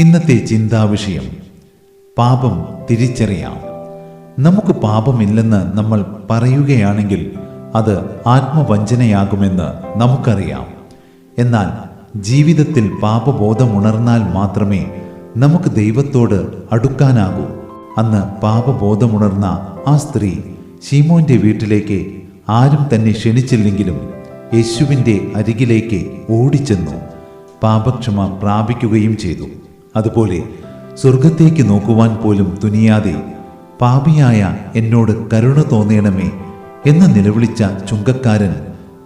ഇന്നത്തെ ചിന്താവിഷയം പാപം തിരിച്ചറിയാം. നമുക്ക് പാപമില്ലെന്ന് നമ്മൾ പറയുകയാണെങ്കിൽ അത് ആത്മവഞ്ചനയാകുമെന്ന് നമുക്കറിയാം. എന്നാൽ ജീവിതത്തിൽ പാപബോധമുണർന്നാൽ മാത്രമേ നമുക്ക് ദൈവത്തോട് അടുക്കാനാകൂ. അന്ന് പാപബോധമുണർന്ന ആ സ്ത്രീ ശീമോന്റെ വീട്ടിലേക്ക് ആരും തന്നെ ക്ഷണിച്ചില്ലെങ്കിലും യേശുവിൻ്റെ അരികിലേക്ക് ഓടിച്ചെന്നു പാപക്ഷമ പ്രാപിക്കുകയും ചെയ്തു. അതുപോലെ സ്വർഗത്തേക്ക് നോക്കുവാൻ പോലും തുനിയാതെ പാപിയായ എന്നോട് കരുണ തോന്നണമേ എന്ന് നിലവിളിച്ച ചുങ്കക്കാരൻ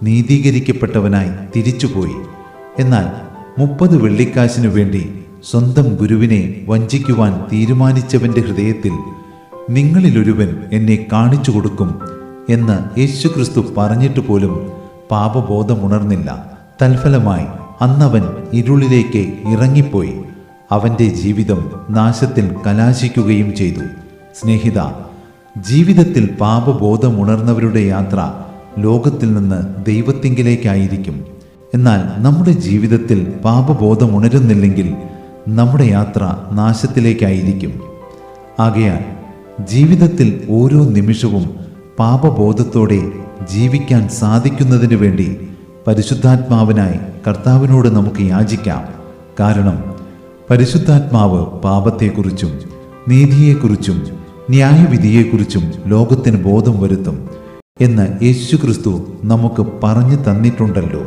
നീതീകരിക്കപ്പെട്ടവനായി തിരിച്ചുപോയി. എന്നാൽ 30 വെള്ളിക്കാശിനു വേണ്ടി സ്വന്തം ഗുരുവിനെ വഞ്ചിക്കുവാൻ തീരുമാനിച്ചവന്റെ ഹൃദയത്തിൽ നിങ്ങളിലൊരുവൻ എന്നെ കാണിച്ചു കൊടുക്കും എന്ന് യേശുക്രിസ്തു പറഞ്ഞിട്ട് പോലും പാപബോധമുണർന്നില്ല. തൽഫലമായി അന്നവൻ ഇരുളിലേക്ക് ഇറങ്ങിപ്പോയി. അവന്റെ ജീവിതം നാശത്തിൽ കലാശിക്കുകയും ചെയ്തു. സ്നേഹിത, ജീവിതത്തിൽ പാപബോധമുണർന്നവരുടെ യാത്ര ലോകത്തിൽ നിന്ന് ദൈവത്തിങ്കിലേക്കായിരിക്കും. എന്നാൽ നമ്മുടെ ജീവിതത്തിൽ പാപബോധമുണരുന്നില്ലെങ്കിൽ നമ്മുടെ യാത്ര നാശത്തിലേക്കായിരിക്കും. ആകയാൽ ജീവിതത്തിൽ ഓരോ നിമിഷവും പാപബോധത്തോടെ ജീവിക്കാൻ സാധിക്കുന്നതിന് വേണ്ടി പരിശുദ്ധാത്മാവിനായി കർത്താവിനോട് നമുക്ക് യാചിക്കാം. കാരണം പരിശുദ്ധാത്മാവ് പാപത്തെക്കുറിച്ചും നീതിയെക്കുറിച്ചും ന്യായവിധിയെക്കുറിച്ചും ലോകത്തിന് ബോധം വരുത്തും എന്ന് യേശുക്രിസ്തു നമുക്ക് പറഞ്ഞു തന്നിട്ടുണ്ടല്ലോ.